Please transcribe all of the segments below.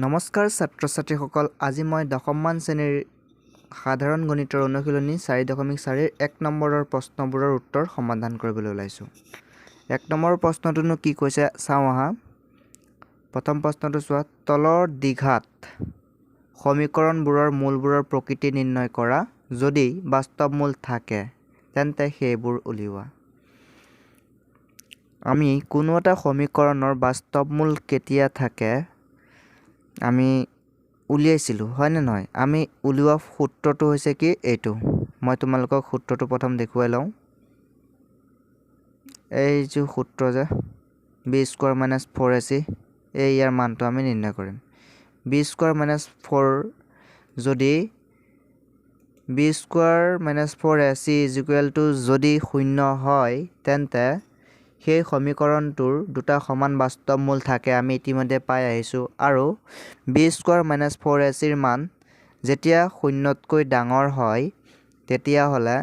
নমস্কাৰ ছাত্ৰ ছাত্ৰীসকল আজি মই দশমমান শ্ৰেণীৰ সাধাৰণ গণিতৰ অনুশীলনী 4.4 1 নম্বৰৰ প্ৰশ্নবোৰৰ উত্তৰ সমাধান কৰিবলৈ ওলাইছো। 1 নম্বৰ প্ৰশ্নটোনো কি কৈছে চাওঁ আহা। প্ৰথম প্ৰশ্নটো চোৱা, তলৰ দ্বিঘাত সমীকৰণবোৰৰ মূলবোৰৰ প্ৰকৃতি নিৰ্ণয় কৰা, যদি বাস্তৱ মূল থাকে তেন্তে সেইবোৰ উলিওৱা। আমি কোনো এটা সমীকৰণৰ বাস্তৱ মূল কেতিয়া থাকে আমি উলিয়াইছিলো হয় না নহয়। আমি উলিওৱা সূত্ৰটো হৈছে কি এইটো। মই তোমালোকক সূত্ৰটো প্ৰথম দেখুৱাই লওঁ। এই যে সূত্ৰ যে b² - 4ac এই ইয়াৰ মানটো আমি নিৰ্ণয় কৰিম। b² - 4 যদি b² - 4ac যদি 0 হয় তেন্তে সেই সমীকৰণটোৰ দুটা সমান বাস্তৱ মূল থাকে আমি ইতিমধ্যে পাই আহিছো। আৰু b² - 4ac ৰ মান যেতিয়া 0তকৈ ডাঙৰ হয় তেতিয়া হলে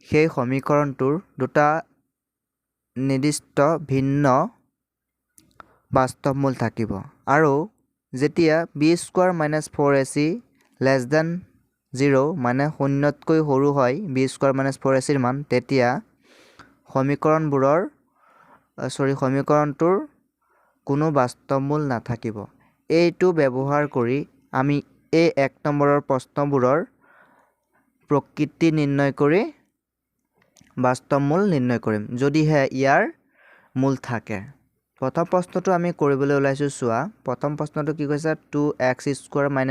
সেই সমীকৰণটোৰ দুটা নিৰ্দিষ্ট ভিন্ন বাস্তৱ মূল থাকিব। আৰু যেতিয়া b² - 4ac less than 0 মানে 0তকৈ সৰু হয় b² - 4ac ৰ মান তেতিয়া সমীকৰণটোৰ কোনো বাস্তৱ মূল নাথাকিব। এইটো ব্যৱহাৰ কৰি আমি এই 1 নম্বৰৰ প্ৰশ্নবোৰৰ প্ৰকৃতি নিৰ্ণয় কৰি বাস্তৱ মূল নিৰ্ণয় কৰিম যদিহে ইয়াৰ মূল থাকে। প্ৰথম প্ৰশ্নটো আমি কৰিবলৈ ওলাইছো চোৱা। প্ৰথম প্ৰশ্নটো কি কৈছে 2x²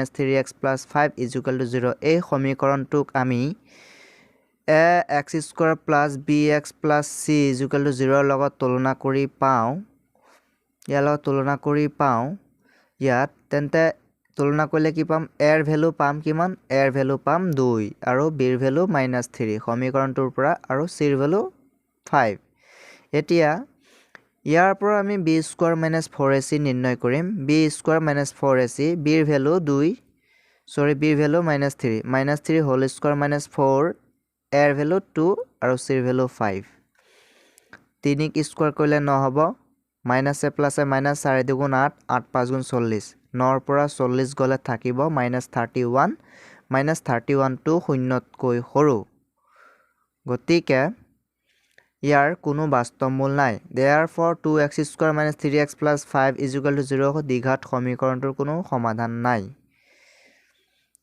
- 3x + 5 = 0 এই সমীকৰণটোক আমি ax² + bx + c = 0 লগত তুলনা কৰি পাওঁ। ইয়াত তেন্তে তুলনা কৰিলে কি পাম, a ৰ ভ্যালু পাম কিমান, a ৰ ভ্যালু পাম 2 আৰু b ৰ ভ্যালু -3 সমীকৰণটোৰ পৰা আৰু c ৰ ভ্যালু 5। এতিয়া ইয়াৰ পৰা আমি b² - 4ac নিৰ্ণয় কৰিম। b² - 4ac b ৰ ভ্যালু b ৰ ভ্যালু -3 -3 হোল স্কয়াৰ - 4 a ৰ ভ্যালু 2 আৰু c ৰ ভ্যালু 5। 3 ক স্কয়াৰ কৰিলে নহব, মাইনাছে প্লাছে মাইনাছ 4 × 2 = 8 8 × 5 = 40 9 ৰ পৰা 40 গলে থাকিব -31 -31 টো 0তকৈ সৰু গতিকে ইয়াৰ কোনো বাস্তৱ মূল নাই। therefore 2x² - 3x + 5 = 0 দ্বিঘাত সমীকৰণটোৰ কোনো সমাধান নাই।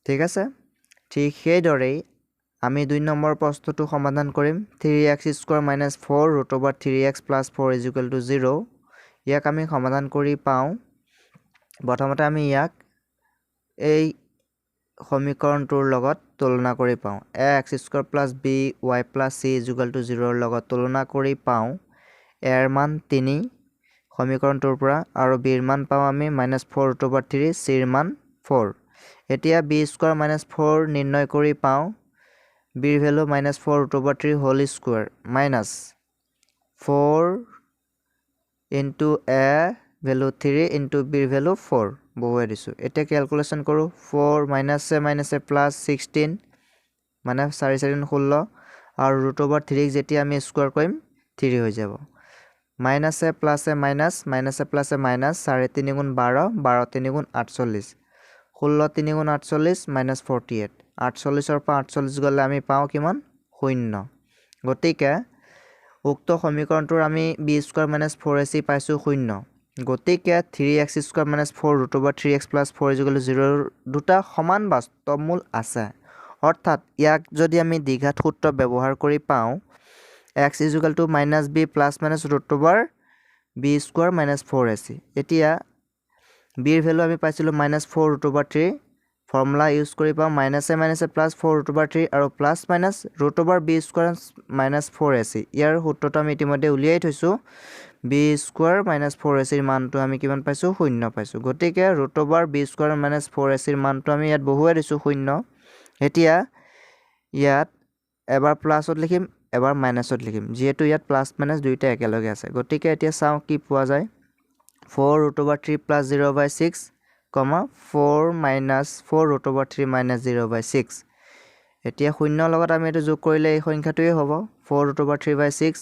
ঠিক আছে, ঠিক সেইদৰেই আমি 2 নম্বৰ প্ৰশ্নটো সমাধান কৰিম। 3x² - 4 √3x + 4 = 0 ইয়াক আমি সমাধান কৰি পাওঁ। প্ৰথমতে আমি ইয়াক এই সমীকৰণটোৰ লগত তুলনা কৰি পাওঁ। ax² + by + c = 0 লগত তুলনা কৰি পাওঁ। a ৰ মান 3 সমীকৰণটোৰ পৰা আৰু b ৰ মান পাওঁ আমি -4 √3 c ৰ মান 4। এতিয়া b² - 4 নিৰ্ণয় কৰি পাওঁ। b ৰ value -4 √3 whole square -4 * a value 3 * b ৰ ভ্যালু 4 বহুৱাই দিছো। এতিয়া ক্যালকুলেশন কৰো 4 মাইনাছে প্লাস 16 মানে 4 × 4 = 16 আৰু √3 যেতিয়া আমি স্কয়াৰ কৰিম 3 হৈ যাব। মাইনাছে প্লাছে মাইনাছ 4 × 3 = 12 12 3 × 48 16 3 × 48 -48 48 ৰ পৰা 48 গলে আমি পাওঁ কিমান 0। গতিকে উক্ত সমীকৰণটোৰ আমি b² - 4ac পাইছো 0। গতিকে 3x² - 4 √3x + 4 = 0 দুটা সমান বাস্তৱ মূল আছে। অৰ্থাৎ ইয়াক যদি আমি দ্বিঘাত সূত্ৰ ব্যৱহাৰ কৰি পাওঁ x = -b ± √b² - 4ac। এতিয়া b ৰ ভ্যালু আমি পাইছিলো -4 √3 ফৰ্মুলা ইউজ কৰি পাওঁ মাইনাছে প্লাস 4 √3 আৰু প্লাস মাইনাস √b² - 4ac। ইয়াৰ সূত্ৰটো আমি ইতিমধ্যে উলিয়াই থৈছো। b² - 4ac ৰ মানটো আমি কিমান পাইছো 0 পাইছো। গতিকে √b² - 4ac ৰ মানটো আমি ইয়াত বহুৱাই দিছো 0। এতিয়া ইয়াত এবাৰ প্লাছত লিখিম এবাৰ মাইনাছত লিখিম যেহেতু ইয়াত প্লাস মাইনাস দুইটা একেলগে আছে। গতিকে এতিয়া চাওঁ কি পোৱা যায় 4 √3 + 0/6 4 - 4 √3 - 0/6। এতিয়া 0 লগত আমি এটো যোগ কৰিলে এই সংখ্যাটোৱে হ'ব 4 √3/6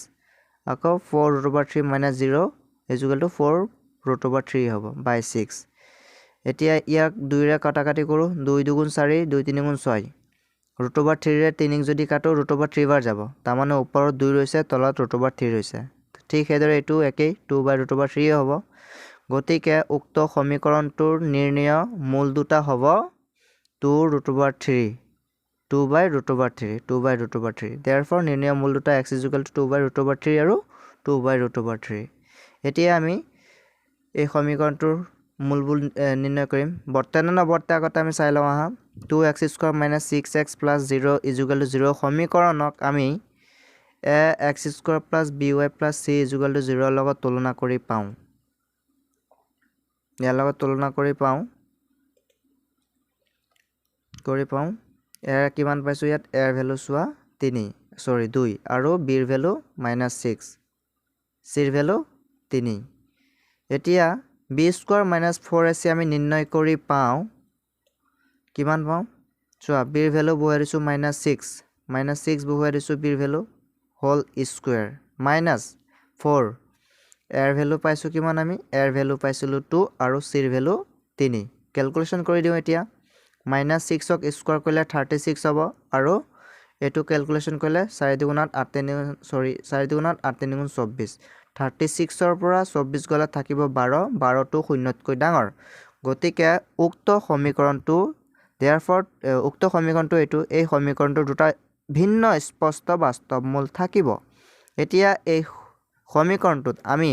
আকৌ 4 √3 - 0 = 4 √3 হ'ব বাই 6 এতিয়া ইয়াক 2 ৰে কাটাকাটি কৰোঁ 2 2 4 2 3 6 √3 ৰে 3 যদি কাটো √3 বাৰ যাব তাৰ মানে ওপৰত 2 ৰৈছে তলত √3 ৰৈছে ঠিক সেইদৰে এইটো একেই 2 বাই √3 হ'ব গতিকে উক্ত সমীকৰণটোৰ নিৰ্ণয় মূল দুটা হ'ব 2 বাই √3 therefore নিৰ্ণয় মূল দুটা x = 2 বাই √3 আৰু 2 বাই √3 এতিয়া আমি এই সমীকৰণটোৰ মূলবোৰ নিৰ্ণয় কৰিম বৰ্তনা নবৰ্তে আগতে আমি চাই লওঁ আহা 2x² - 6x + 0 = 0 সমীকৰণক আমি x² + by + c = 0 লগত তুলনা কৰি পাওঁ ইয়াৰ লগত তুলনা কৰি পাওঁ এৰ কিমান পাইছো ইয়াত এৰ ভ্যালু চোৱা 2 আৰু b ৰ ভ্যালু -6 c ৰ ভ্যালু 3 এতিয়া b² - 4ac আমি নিৰ্ণয় কৰি পাওঁ কিমান পাওঁ চোৱা b ৰ ভ্যালু বহাই দিছো -6 বহাই দিছো b ৰ ভ্যালু হোল স্কয়াৰ -4 এৰ ভ্যালু পাইছো কিমান আমি এৰ ভ্যালু পাইছিলো 2 আৰু c ৰ ভ্যালু 3 ক্যালকুলেশন কৰি দিও এতিয়া -6 ক স্কয়াৰ কৰিলে 36 হ'ব আৰু এটো ক্যালকুলেশন কৰিলে 4 দুগুণত 8 3 24 36 ৰ পৰা 24 গলে থাকিব 12 টো শূন্যতকৈ ডাঙৰ গতিকে উক্ত সমীকৰণটো এটো এই সমীকৰণটোৰ দুটা ভিন্ন স্পষ্ট বাস্তৱ মূল থাকিব এতিয়া এই সমীকৰণটোত আমি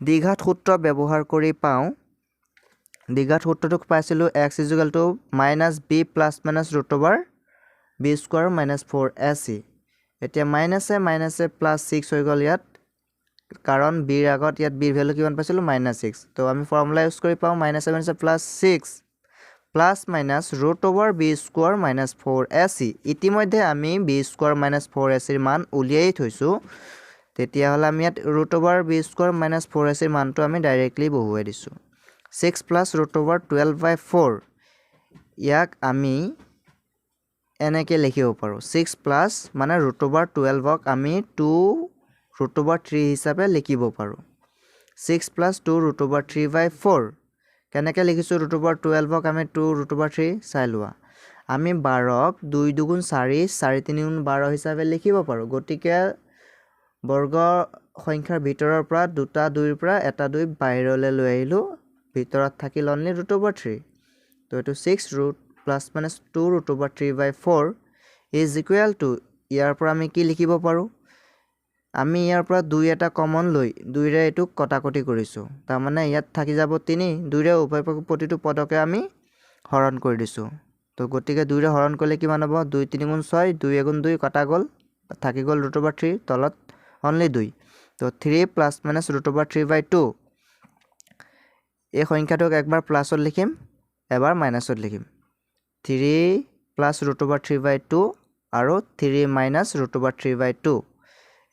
দ্বিঘাত সূত্ৰ ব্যৱহাৰ কৰি পাওঁ দ্বিঘাত সূত্ৰটোক পাইছিলো x = -b ± √b² - 4ac এতিয়া মাইনাসে +6 হৈ গল ইয়াত কাৰণ b ৰ আগত ইয়াত b ৰ ভ্যালু কিমান পাইছিলো -6 তো আমি ফৰ্মুলা ইউজ কৰি পাওঁ -6 +/(b² - 4ac ইতিমধ্যে আমি b² - 4ac ৰ মান উলিয়াই থৈছো তেতিয়া হলে আমি ইয়াত √(b² - 4ac ৰ মানটো আমি ডাইৰেক্টলি বহুৱাই দিছো 6 + √12/4 ইয়াক আমি এনেকে লিখিব পাৰো 6 প্লাস মানে √12 ক আমি 2√3 হিচাপে লিখিব পাৰো 6 + 2√3/4 কেনেকে লিখিছো √12 ক আমি 2√3 চাই লোৱা আমি 12 ক 2 2 4 4 3 12 হিচাপে লিখিব পাৰো গতিকে বৰ্গ সংখ্যাৰ ভিতৰৰ পৰা দুটা 2 ৰ পৰা এটা 2 বাহিৰলৈ লৈ আহিলো ভিতৰত থাকিল অনলি √3 তো এটো 6 + -2√3/4 is equal to ইয়াৰ পৰা আমি কি লিখিব পাৰো আমি ইয়াৰ পৰা 2 এটা কমন লৈ 2 ৰে এটো কটাকটি কৰিছো তাৰ মানে ইয়াত থাকি যাব 3 2 ৰে উভয় প্ৰতিটো পদকে আমি হৰণ কৰি দিছো তো গতিকে 2 ৰে হৰণ কৰিলে কিমান হ'ব 2 3 6 2 2 2 কটা গল থাকি গল √3 তলত অনলি 2 তো 3 + -√3/2 এই সংখ্যাটোক একবাৰ প্লাসত লিখিম এবাৰ মাইনাসত লিখিম 3 + √3/2 আৰু 3 - √3/2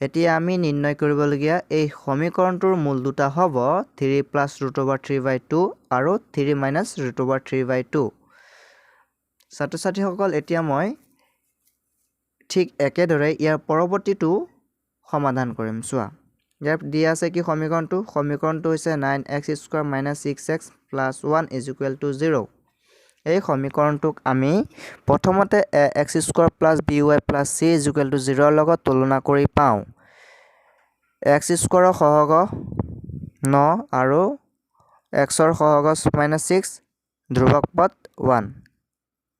এতিয়া আমি নিৰ্ণয় কৰিবলগীয়া এই সমীকৰণটোৰ মূল দুটা হ'ব 3 + √3/2 আৰু 3 - √3/2 ছাত্ৰ-ছাত্ৰীসকল এতিয়া মই ঠিক একেদৰে ইয়াৰ পৰৱৰ্তীটো সমাধান কৰিম চোৱা ইয়াৰ দিয়া আছে কি সমীকৰণটো হৈছে 9x² - 6x + 1 = 0 এই সমীকৰণটোক আমি প্ৰথমতে x² + by + c = 0 লগত তুলনা কৰি পাওঁ x² ৰ সহগ 9 আৰু x ৰ সহগ -6 ধ্ৰুবক পদ 1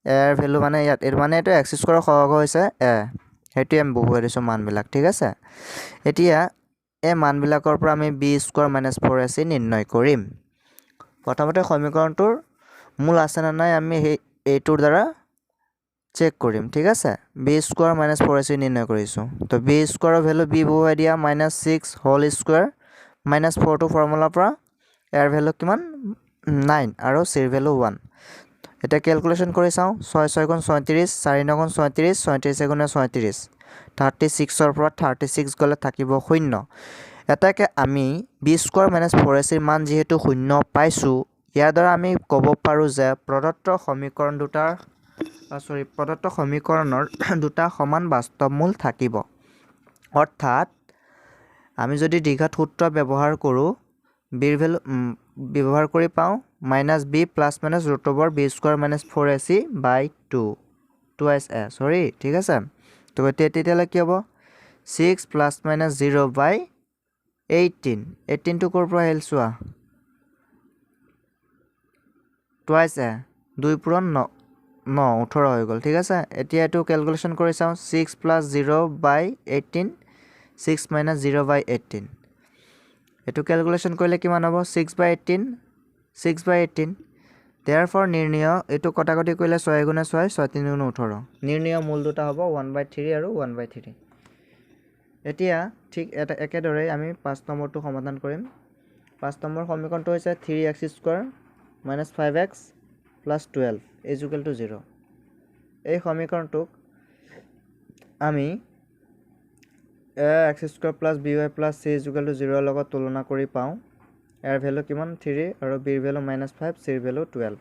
এৰ ভ্যালু মানে ইয়াত এৰ মানে এটো x² ৰ সহগ হৈছে a হেতু আমি বহুৱাই দিছো মানবিলাক ঠিক আছে এতিয়া এই মানবিলাকৰ পৰা আমি b² - 4ac নিৰ্ণয় কৰিম প্ৰথমতে সমীকৰণটোৰ মূল আছে না নাই আমি এইটোৰ দ্বাৰা চেক কৰিম ঠিক আছে b² - 4ac নিৰ্ণয় কৰিছো তো b² ৰ ভ্যালু b বহুৱাই দিয়া -6 হোল স্কয়াৰ -4 টো ফৰ্মুলাৰ পৰা এৰ ভ্যালু কিমান 9 আৰু c ৰ ভ্যালু 1 এটা ক্যালকুলেশন কৰি চাও 6 6 * 36 4 9 * 36 36 * 36 36 ৰ পৰা 36 গলে থাকিব 0 এটাকে আমি b² - 4ac ৰ মান যেহেতু 0 পাইছো ইয়াৰ দ্বাৰা আমি ক'ব পাৰো যে প্ৰদত্ত সমীকৰণৰ দুটা সমান বাস্তৱ মূল থাকিব অৰ্থাৎ আমি যদি দ্বিঘাত সূত্ৰ ব্যৱহাৰ কৰো বিৰ ভ্যালু ব্যৱহাৰ কৰি পাওঁ minus b plus minus root over b square minus 4ac by 2 twice a sorry ঠিক আছে তো তেতিয়ালৈ কি হ'ব 6 প্লাছ মাইনাছ 0 বাই 18 টো ক'ৰ পৰা আহিল চোৱা টুৱাইছ এ 2 পূৰণ 9 18 হৈ গ'ল ঠিক আছে এতিয়া এইটো ক্যালকুলেশন কৰি চাওঁ 6 প্লাছ 0 বাই 18 6 মাইনাছ 0 বাই 18 এটো ক্যালকুলেশন কৰিলে কিমান হ'ব 6 বাই 18 6 বাই 18 therefore নিৰ্ণয় এটো কটাকটি কৰিলে 6 গুণে 6 6 3 গুণে 18 নিৰ্ণয় মূল দুটা হ'ব 1/3 আৰু 1/3 এতিয়া ঠিক এটা একেদৰে আমি 5 নম্বৰটো সমাধান কৰিম 5 নম্বৰ সমীকৰণটো হৈছে 3x² - 5x + 12 = 0 এই সমীকৰণটোক আমি x² + by + c = 0 লগত তুলনা কৰি পাওঁ এৰ ভ্যালু কিমান 3 আৰু b ৰ ভ্যালু -5 c ৰ ভ্যালু 12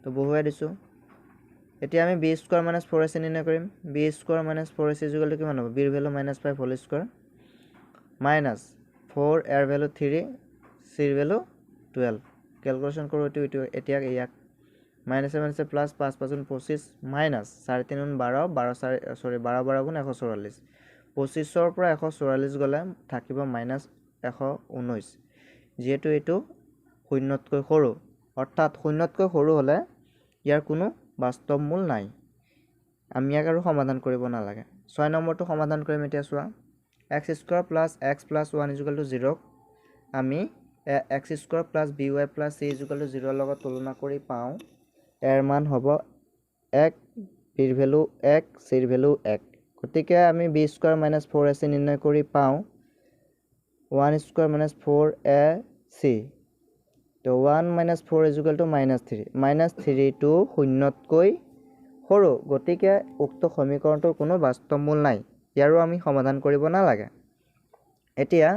তো বহুৱাই দিছো এতিয়া আমি b² - 4ac নিৰ্ণয় কৰিম b² - 4ac = কিমান হ'ব b ৰ ভ্যালু -5 হোল স্কয়াৰ -4 এৰ ভ্যালু 3 c ৰ ভ্যালু 12 ক্যালকুলেশন কৰো এতিয়া ইয়াক -a প্লাস 5 5 25 মাইনাস 3.5 12 12 সরি 12 12 গুণ 144 25 পৰা 144 গলে থাকিব -119 যেহেতু এটো শূন্যতকৈ সৰু অৰ্থাৎ শূন্যতকৈ সৰু হলে ইয়াৰ কোনো বাস্তৱ মূল নাই আমি ইয়াক আৰু সমাধান কৰিব নালাগে 6 নম্বৰটো সমাধান কৰিম এতিয়া চোৱা x² + x + 1 = 0 আমি x² + by + c = 0 লগত তুলনা কৰি পাওঁ এৰ মান হ'ব 1 b ৰ ভ্যালু 1 c ৰ ভ্যালু 1 গতিকে আমি b² - 4ac নিৰ্ণয় কৰি পাওঁ 1² - 4ac তো 1 - 4 = -3 -3 টো শূন্যতকৈ সৰু গতিকে উক্ত সমীকৰণটোৰ কোনো বাস্তৱ মূল নাই ইয়াৰো আমি সমাধান কৰিব নালাগে এতিয়া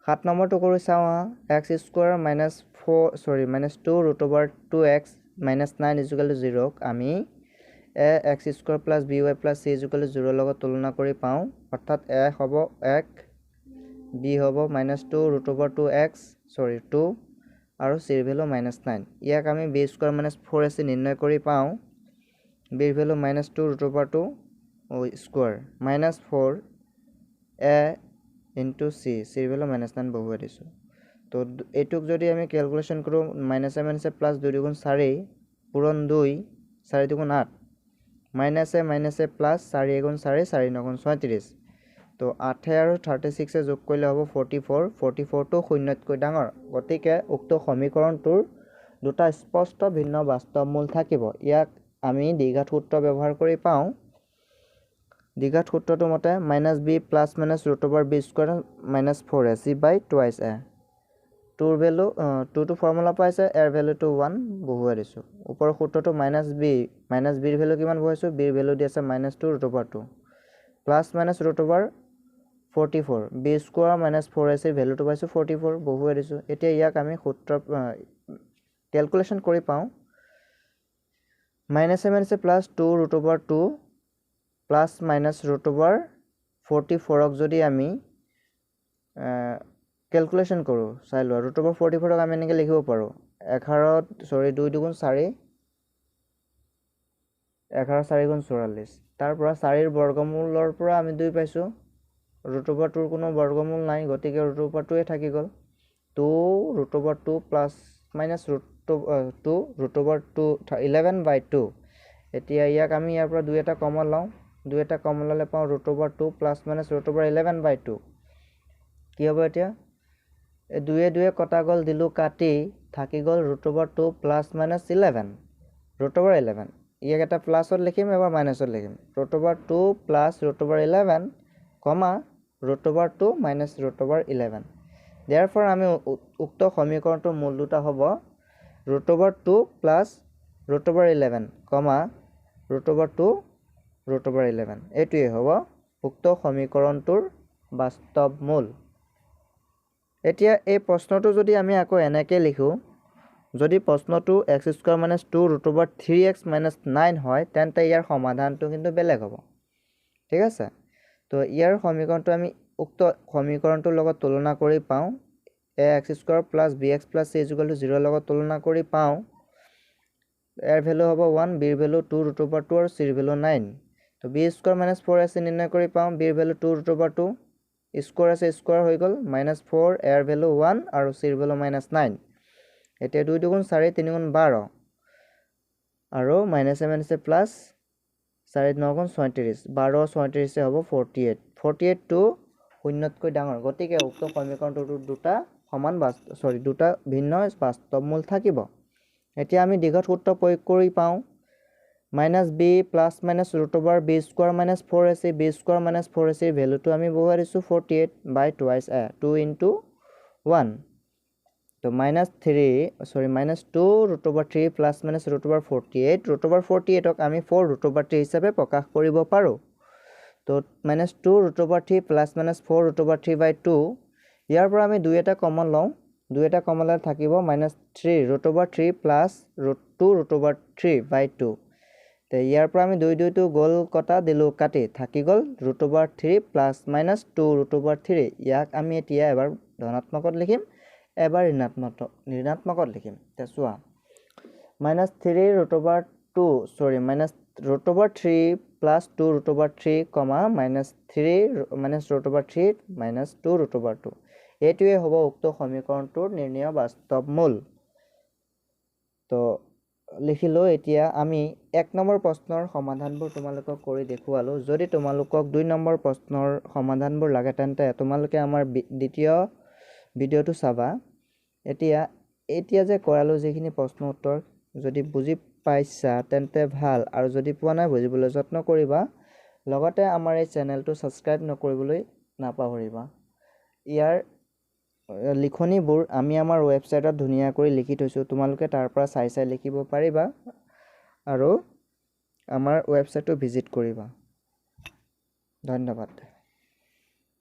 7 নম্বৰটো কৰি চাওঁ x² - 2 √2x - 9 = 0 আমি x² + by + c = 0 লগত তুলনা কৰি পাওঁ অৰ্থাৎ a হ'ব 1 b হ'ব -2 √2x 2 আৰু c ৰ ভ্যালু -9 ইয়াক আমি b² - 4ac নিৰ্ণয় কৰি পাওঁ b ৰ value -2 √2 square -4 a into c c ৰ ভ্যালু -9 বহুৱাই দিছো তো এটুক যদি আমি ক্যালকুলেশন কৰো -a প্লাস 2 গুণ 4 পূৰণ 2 4 2 8 -a প্লাস 4 গুণ 4 4 9 গুণ 36 তো 8 আৰু 36 যোগ কৰিলে হ'ব 44 টো শূন্যতকৈ ডাঙৰ গতিকে উক্ত সমীকৰণটোৰ দুটা স্পষ্ট ভিন্ন বাস্তৱ মূল থাকিব ইয়াক আমি দ্বিঘাত সূত্ৰ ব্যৱহাৰ কৰি পাওঁ দ্বিঘাত সূত্ৰটো মতে -b plus minus √b² - 4ac by twice a 2 ৰ ভ্যালু 2 টো ফৰ্মুলা পাইছে এৰ ভ্যালুটো 1 বহুৱাই দিছো ওপৰৰ সূত্ৰটো -b ৰ ভ্যালু কিমান বহাইছো b ৰ ভ্যালু দি আছে -2 √2 প্লাস মাইনাস √44 b² - 4ac ৰ ভ্যালুটো পাইছো 44 বহুৱাই দিছো এতিয়া ইয়াক আমি সূত্ৰ ক্যালকুলেশন কৰি পাওঁ -a প্লাস 2 √2 প্লাস মাইনাস √44 ক যদি আমি ক্যালকুলেশন কৰো চাই লোৱা √44 ক আমি এনেকৈ লিখিব পাৰো 2 2 গুণ 4 11 4 গুণ 44 তাৰ পৰা 4 ৰ বৰ্গমূলৰ পৰা আমি 2 পাইছো √2 কোনো বৰ্গমূল নাই গতিকে √2 এ থাকি গল 2 √2 প্লাস মাইনাস √2 11/2 এতিয়া ইয়াক আমি ইয়াৰ পৰা 2 এটা কমন লওঁ 2 এটা কমন ললে পাওঁ √2 প্লাস মাইনাস √11/2 কি হ'ব এতিয়া এই 2 এ 2 কটা গল দিলু কাটি থাকি গল √2 প্লাস মাইনাস 11 √11 ইয়াক এটা প্লাসত লিখিম এবাৰ মাইনাসত লিখিম √2 প্লাস √11 কমা √2 মাইনাস √11 therefore আমি উক্ত সমীকৰণটোৰ মূল দুটা হ'ব √2 প্লাস √11 কমা √2 √11 এটোই হ'ব উক্ত সমীকৰণটোৰ বাস্তৱ মূল এতিয়া এই প্ৰশ্নটো যদি আমি আকৌ এনেকৈ লিখো যদি প্ৰশ্নটো x² - 2 √3x - 9 হয় তেন্তে ইয়াৰ সমাধানটো কিন্তু বেলেগ হ'ব ঠিক আছে তো ইয়াৰ সমীকৰণটো আমি উক্ত সমীকৰণটোৰ লগত তুলনা কৰি পাওঁ ax square plus bx plus c is equal to 0 লগত তুলনা কৰি পাওঁ a ৰ ভ্যালু হ'ব 1 b ৰ ভ্যালু 2 root over 2 আৰু c ৰ ভ্যালু 9 তো b square minus 4ac নিৰ্ণয় কৰি পাওঁ b ৰ ভ্যালু 2 root over 2 square আছে square হৈ গ'ল -4 a ৰ ভ্যালু 1 আৰু c ৰ ভ্যালু -9 এতিয়া 2 2 গুণ 4 3 গুণ 12 আৰু -7 আছে প্লাস 4 9 গুণ 36 12 36 হ'ব 48 48 টো শূন্যতকৈ ডাঙৰ গতিকে উক্ত সমীকৰণটোৰ দুটা সমান দুটা ভিন্ন বাস্তৱ মূল থাকিব এতিয়া আমি দীঘত সূত্ৰ প্ৰয়োগ কৰি পাওঁ -b plus minus root over b square minus 4ac b square minus 4ac ভ্যালুটো আমি বহুৱাই দিছো 48 by twice a 2 into 1 তো -2 root over 3 plus minus root over 48 ক আমি 4 root over 3 হিচাপে প্ৰকাশ কৰিব পাৰো তো -2 root over 3 plus minus 4 root over 3 by 2 ইয়াৰ পৰা আমি 2 এটা কমন লওঁ 2 এটা কমন লৈ থাকিব -3 root over 3 plus -2 root over 3 by 2 তে ইয়াৰ পৰা আমি 2 2 টো গল কটা দিলো কাটি থাকি গল root over 3 plus -2 root over 3 ইয়াক আমি এতিয়া এবাৰ ধনাত্মকত লিখিম এবাৰ ঋণাত্মকত লিখিম তে চোৱা -3 root over 2 root over 3 plus 2 root over 3 comma -3 root over 3 -2 root over 2 এইটোৱে হ'ব উক্ত সমীকৰণটোৰ নিৰ্ণয় বাস্তৱ মূল তো লিখিলো এতিয়া আমি 1 নম্বৰ প্ৰশ্নৰ সমাধানবোৰ তোমালোকক কৰি দেখুৱালো যদি তোমালোকক 2 নম্বৰ প্ৰশ্নৰ সমাধানবোৰ লাগে তেন্তে তোমালোকে আমাৰ দ্বিতীয় ভিডিওটো চাবা এতিয়া যে কৰালো যিখিনি প্ৰশ্ন উত্তৰ যদি বুজি পাইছা তেন্তে ভাল আৰু যদি পোৱা নাই বুজিবলৈ যত্ন কৰিবা লগতে আমাৰ এই চেনেলটো সাবস্ক্ৰাইব নকৰিবলৈ নাপাহৰিবা ইয়াৰ লিখনিবোৰ আমি আমাৰ ওয়েবসাইটত ধুনিয়া কৰি লিখি থৈছো তোমালোকে তাৰ পৰা চাই লিখিব পাৰিবা আৰু আমাৰ ওয়েবসাইটটো ভিজিট কৰিবা ধন্যবাদ